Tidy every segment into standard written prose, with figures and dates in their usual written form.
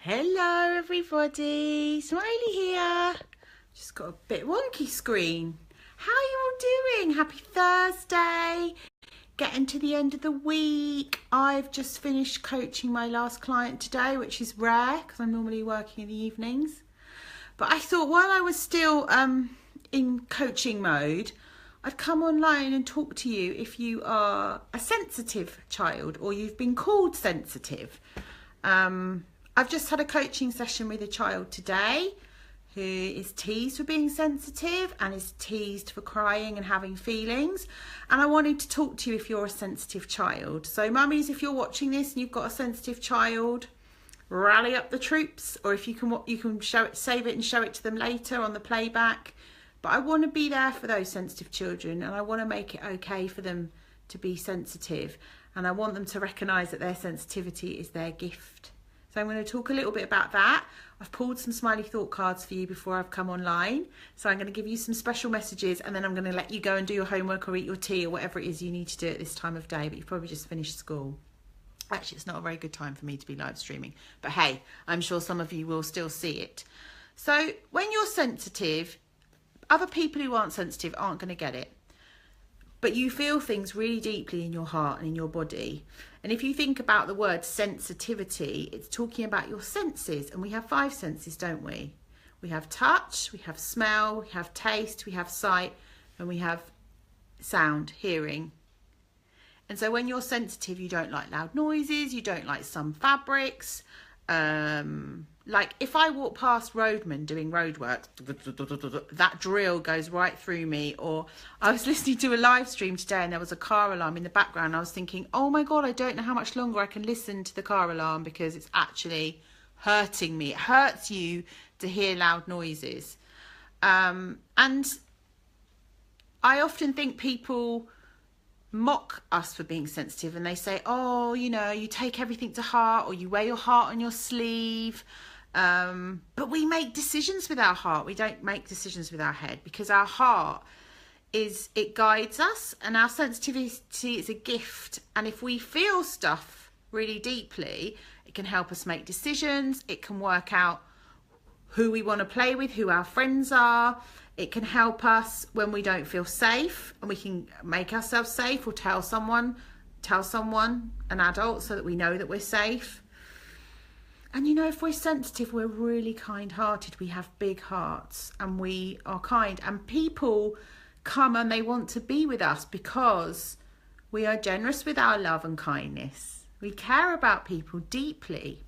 Hello everybody, Smiley here. Just got a bit wonky screen. How are you all doing? Happy Thursday. Getting to the end of the week. I've just finished coaching my last client today, which is rare because I'm normally working in the evenings. But I thought while I was still in coaching mode, I'd come online and talk to you if you are a sensitive child or you've been called sensitive. I've just had a coaching session with a child today who is teased for being sensitive and is teased for crying and having feelings. And I wanted to talk to you if you're a sensitive child. So mummies, if you're watching this and you've got a sensitive child, rally up the troops, or if you can show it, save it and show it to them later on the playback. But I want to be there for those sensitive children, and I want to make it okay for them to be sensitive, and I want them to recognise that their sensitivity is their gift. So I'm going to talk a little bit about that. I've pulled some smiley thought cards for you before I've come online. So I'm going to give you some special messages, and then I'm going to let you go and do your homework or eat your tea or whatever it is you need to do at this time of day, but you've probably just finished school. Actually, it's not a very good time for me to be live streaming, but hey, I'm sure some of you will still see it. So when you're sensitive, other people who aren't sensitive aren't going to get it. But you feel things really deeply in your heart and in your body. And if you think about the word sensitivity, it's talking about your senses. And we have 5 senses, don't we? We have touch, we have smell, we have taste, we have sight, and we have sound, hearing. And so when you're sensitive, you don't like loud noises, you don't like some fabrics. Like if I walk past roadmen doing roadwork, that drill goes right through me. Or I was listening to a live stream today and there was a car alarm in the background. I was thinking, oh my God, I don't know how much longer I can listen to the car alarm because it's actually hurting me. It hurts you to hear loud noises. And I often think people mock us for being sensitive, and they say, oh, you know, you take everything to heart, or you wear your heart on your sleeve. But we make decisions with our heart. We don't make decisions with our head, because our heart it guides us, and our sensitivity is a gift. And if we feel stuff really deeply, it can help us make decisions. It can work out who we want to play with, who our friends are. It can help us when we don't feel safe, and we can make ourselves safe, or tell someone, an adult, so that we know that we're safe. And you know, if we're sensitive, we're really kind-hearted. We have big hearts and we are kind, and people come and they want to be with us because we are generous with our love and kindness. We care about people deeply.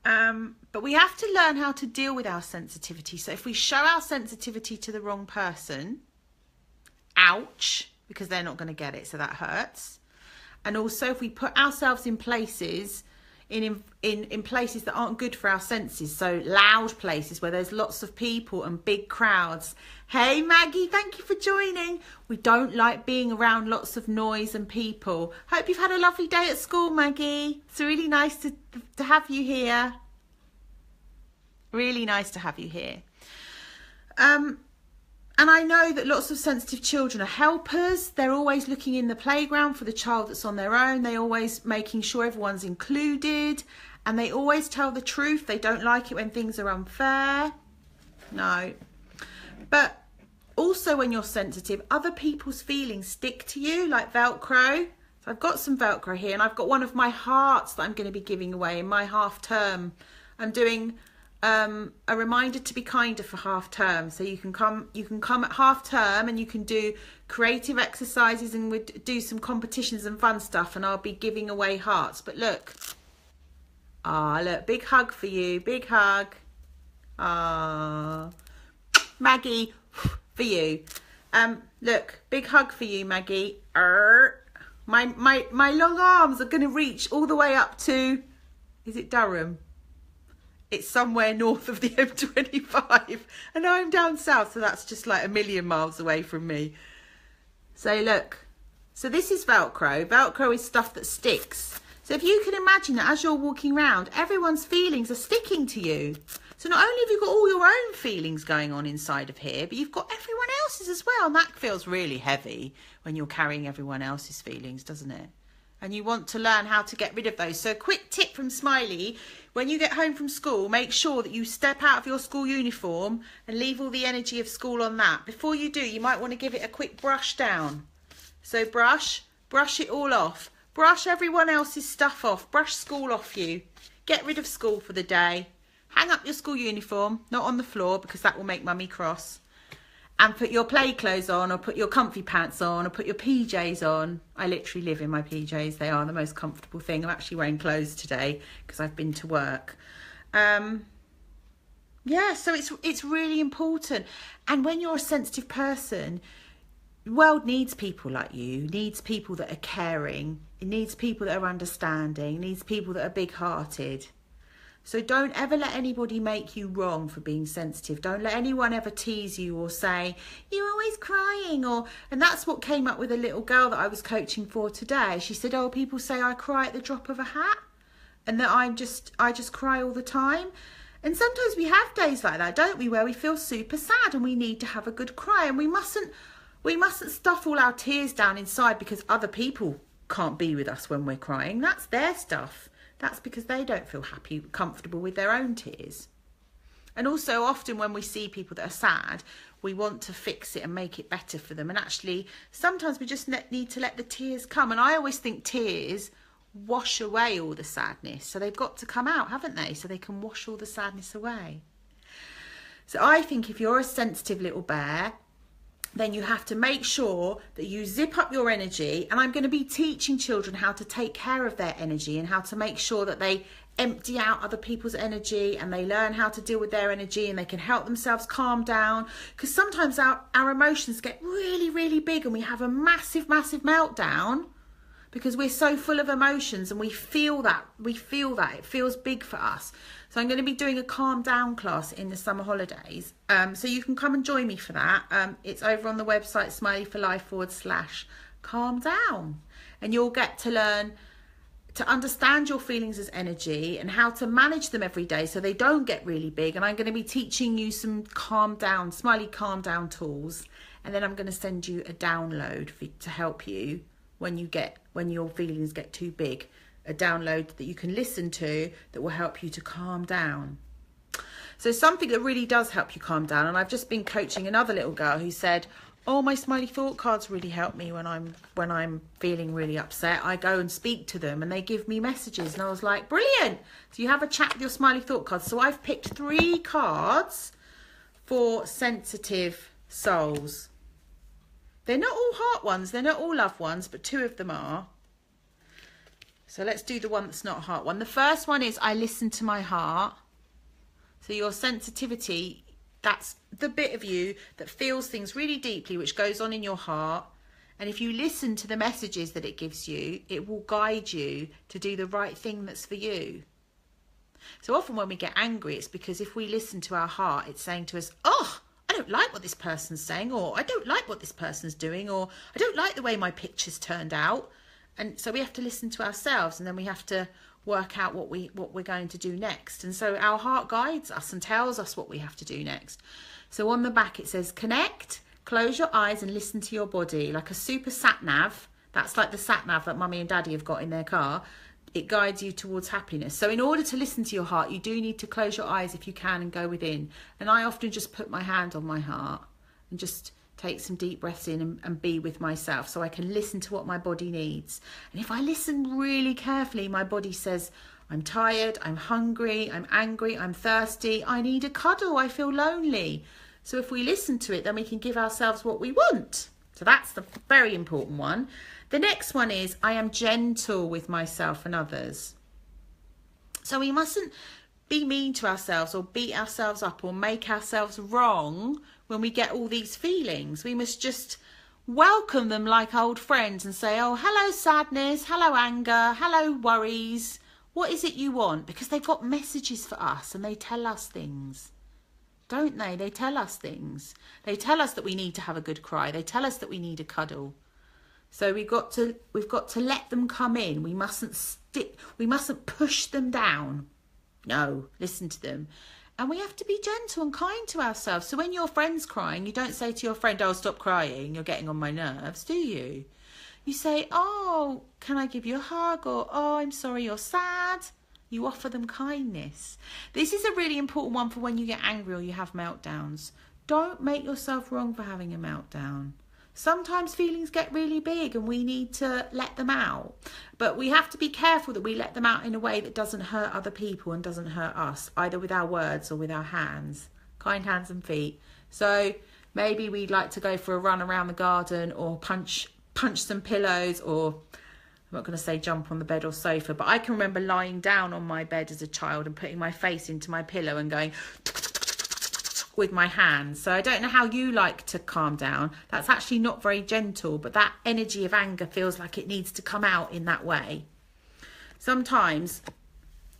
But we have to learn how to deal with our sensitivity. So if we show our sensitivity to the wrong person, ouch, because they're not going to get it, so that hurts. And also if we put ourselves in places in places that aren't good for our senses, so loud places where there's lots of people and big crowds. Hey Maggie, thank you for joining. We don't like being around lots of noise and people. Hope you've had a lovely day at school, Maggie. It's really nice to have you here. Really nice to have you here. And I know that lots of sensitive children are helpers. They're always looking in the playground for the child that's on their own. They're always making sure everyone's included. And they always tell the truth. They don't like it when things are unfair. No. But also when you're sensitive, other people's feelings stick to you like Velcro. So I've got some Velcro here, and I've got one of my hearts that I'm going to be giving away in my half term. I'm doing a reminder to be kinder for half term. So you can come at half term, and you can do creative exercises, and we do some competitions and fun stuff, and I'll be giving away hearts. But look, look, big hug for you, big hug. Maggie, for you. Look, big hug for you, Maggie. My long arms are going to reach all the way up to, is it Durham? It's somewhere north of the M25, and I'm down south, so that's just like a million miles away from me. So look, so this is Velcro. Velcro is stuff that sticks. So if you can imagine that as you're walking around, everyone's feelings are sticking to you. So not only have you got all your own feelings going on inside of here, but you've got everyone else's as well. And that feels really heavy when you're carrying everyone else's feelings, doesn't it? and you want to learn how to get rid of those. So a quick tip from Smiley: when you get home from school, make sure that you step out of your school uniform and leave all the energy of school on that. Before you do, you might want to give it a quick brush down. So brush it all off. Brush everyone else's stuff off. Brush school off you. Get rid of school for the day. Hang up your school uniform, not on the floor because that will make mummy cross. And put your play clothes on, or put your comfy pants on, or put your PJs on. I literally live in my PJs. They are the most comfortable thing. I'm actually wearing clothes today because I've been to work. Yeah, so it's really important. And when you're a sensitive person, the world needs people like you. It needs people that are caring. It needs people that are understanding. It needs people that are big-hearted. So don't ever let anybody make you wrong for being sensitive. Don't let anyone ever tease you or say, you're always crying. And that's what came up with a little girl that I was coaching for today. She said, oh, people say I cry at the drop of a hat and that I just cry all the time. And sometimes we have days like that, don't we, where we feel super sad and we need to have a good cry. And we mustn't stuff all our tears down inside because other people can't be with us when we're crying. That's their stuff. That's because they don't feel happy, comfortable with their own tears. And also often when we see people that are sad, we want to fix it and make it better for them. And actually, sometimes we just need to let the tears come. And I always think tears wash away all the sadness. So they've got to come out, haven't they? So they can wash all the sadness away. So I think if you're a sensitive little bear, then you have to make sure that you zip up your energy. And I'm going to be teaching children how to take care of their energy and how to make sure that they empty out other people's energy and they learn how to deal with their energy and they can help themselves calm down. Because sometimes our emotions get really, really big and we have a massive, massive meltdown because we're so full of emotions and we feel that. It feels big for us. So I'm going to be doing a calm down class in the summer holidays. So you can come and join me for that. It's over on the website smileyforlife.com/calm down. And you'll get to learn to understand your feelings as energy and how to manage them every day so they don't get really big. And I'm going to be teaching you some Smiley calm down tools. And then I'm going to send you a download to help you when your feelings get too big. A download that you can listen to that will help you to calm down. So something that really does help you calm down, and I've just been coaching another little girl who said, oh, my Smiley thought cards really help me when I'm feeling really upset. I go and speak to them and they give me messages. And I was like, brilliant. So you have a chat with your Smiley thought cards. So I've picked 3 cards for sensitive souls. They're not all heart ones, they're not all love ones, but 2 of them are. So let's do the one that's not a heart one. The first one is I listen to my heart. So your sensitivity, that's the bit of you that feels things really deeply, which goes on in your heart. And if you listen to the messages that it gives you, it will guide you to do the right thing that's for you. So often when we get angry, it's because if we listen to our heart, it's saying to us, oh, I don't like what this person's saying, or I don't like what this person's doing, or I don't like the way my picture's turned out. And so we have to listen to ourselves, and then we have to work out what we're going to do next. And so our heart guides us and tells us what we have to do next. So on the back it says, connect, close your eyes and listen to your body. Like a super sat nav. That's like the sat nav that mummy and daddy have got in their car. It guides you towards happiness. So in order to listen to your heart, you do need to close your eyes if you can and go within. And I often just put my hand on my heart and just take some deep breaths in and be with myself so I can listen to what my body needs. And if I listen really carefully, my body says, I'm tired, I'm hungry, I'm angry, I'm thirsty, I need a cuddle, I feel lonely. So if we listen to it, then we can give ourselves what we want. So that's the very important one. The next one is I am gentle with myself and others. So we mustn't be mean to ourselves or beat ourselves up or make ourselves wrong when we get all these feelings. We must just welcome them like old friends and say, oh, hello sadness, hello anger, hello worries. What is it you want? Because they've got messages for us and they tell us things, don't they? They tell us things. They tell us that we need to have a good cry. They tell us that we need a cuddle. So we've got to let them come in. We mustn't push them down. No, listen to them. And we have to be gentle and kind to ourselves. So when your friend's crying, you don't say to your friend, oh, stop crying, you're getting on my nerves, do you? You say, oh, can I give you a hug? Or, oh, I'm sorry you're sad. You offer them kindness. This is a really important one for when you get angry or you have meltdowns. Don't make yourself wrong for having a meltdown. Sometimes feelings get really big and we need to let them out. But we have to be careful that we let them out in a way that doesn't hurt other people and doesn't hurt us, either with our words or with our hands. Kind hands and feet. So maybe we'd like to go for a run around the garden or punch some pillows, or I'm not going to say jump on the bed or sofa, but I can remember lying down on my bed as a child and putting my face into my pillow and going with my hands. So I don't know how you like to calm down. That's actually not very gentle, but that energy of anger feels like it needs to come out in that way. Sometimes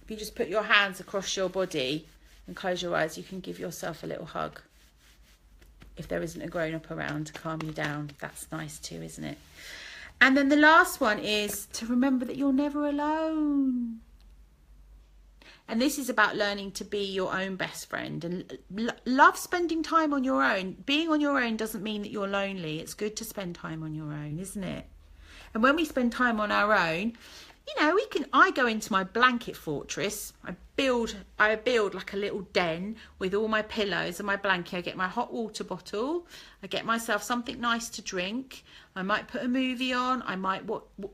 if you just put your hands across your body and close your eyes, you can give yourself a little hug. If there isn't a grown-up around to calm you down, that's nice too, isn't it? And then the last one is to remember that you're never alone. And this is about learning to be your own best friend and love spending time on your own. Being on your own doesn't mean that you're lonely. It's good to spend time on your own, isn't it? And when we spend time on our own, you know, I go into my blanket fortress. I build like a little den with all my pillows and my blanket. I get my hot water bottle. I get myself something nice to drink. I might put a movie on. I might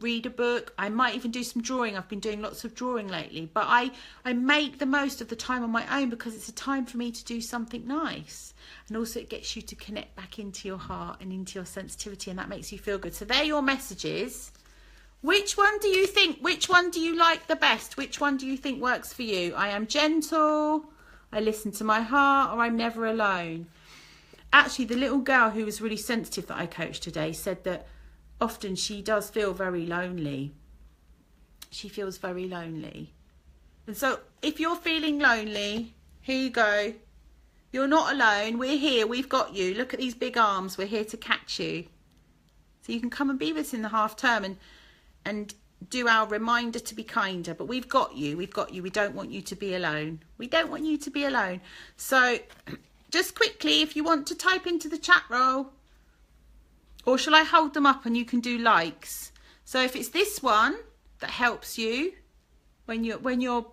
read a book. I might even do some drawing. I've been doing lots of drawing lately. But I make the most of the time on my own because it's a time for me to do something nice. And also it gets you to connect back into your heart and into your sensitivity, and that makes you feel good. So they're your messages. Which one do you like the best? Which one do you think works for you? I am gentle, I listen to my heart, or I'm never alone. Actually, the little girl who was really sensitive that I coached today said that often she does feel very lonely. She feels very lonely. And so if you're feeling lonely, here you go. You're not alone. We're here. We've got you. Look at these big arms. We're here to catch you. So you can come and be with us in the half term and do our reminder to be kinder. But we've got you. We've got you. We don't want you to be alone. We don't want you to be alone. So just quickly, if you want to type into the chat roll, or shall I hold them up and you can do likes? So if it's this one that helps you when you're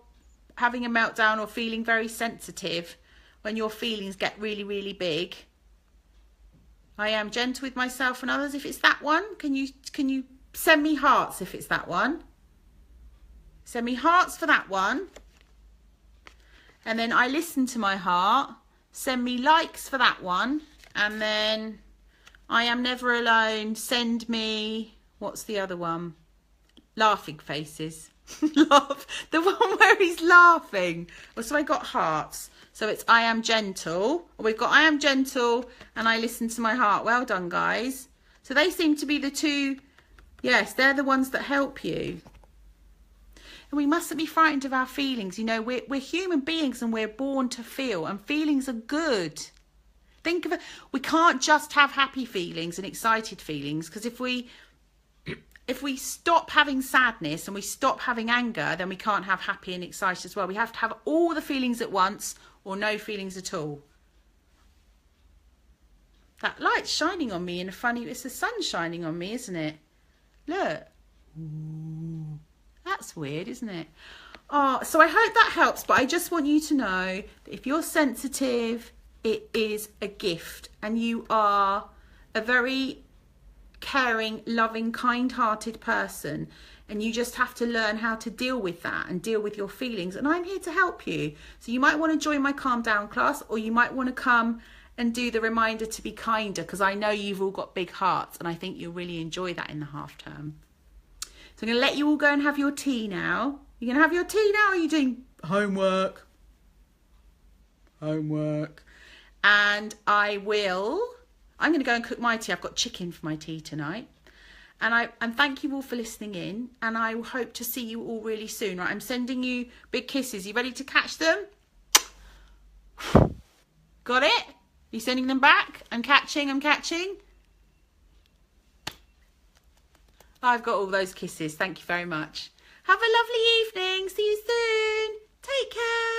having a meltdown or feeling very sensitive, when your feelings get really, really big, I am gentle with myself and others. If it's that one, can you send me hearts if it's that one? Send me hearts for that one. And then I listen to my heart. Send me likes for that one. And then I am never alone. Send me, what's the other one? Laughing faces. Laugh. The one where he's laughing. Well, so I got hearts. So it's I am gentle. Or we've got I am gentle and I listen to my heart. Well done, guys. So they seem to be the two. Yes, they're the ones that help you. And we mustn't be frightened of our feelings. You know, we're human beings and we're born to feel, and feelings are good. Think of it. We can't just have happy feelings and excited feelings, because if we stop having sadness and we stop having anger, then we can't have happy and excited as well. We have to have all the feelings at once or no feelings at all. That light's shining on me in a funny, it's the sun shining on me, isn't it? Look. Ooh, that's weird, isn't it? Oh, so I hope that helps, but I just want you to know that if you're sensitive, it is a gift, and you are a very caring, loving, kind-hearted person, and you just have to learn how to deal with that and deal with your feelings, and I'm here to help you. So you might want to join my Calm Down class, or you might want to come and do the reminder to be kinder, because I know you've all got big hearts and I think you'll really enjoy that in the half term. So I'm going to let you all go and have your tea now. You're going to have your tea now, or are you doing homework? Homework. And I'm going to go and cook my tea. I've got chicken for my tea tonight. And thank you all for listening in, and I hope to see you all really soon. Right, I'm sending you big kisses. You ready to catch them? Got it? You sending them back? I'm catching. I've got all those kisses. Thank you very much. Have a lovely evening. See you soon. Take care.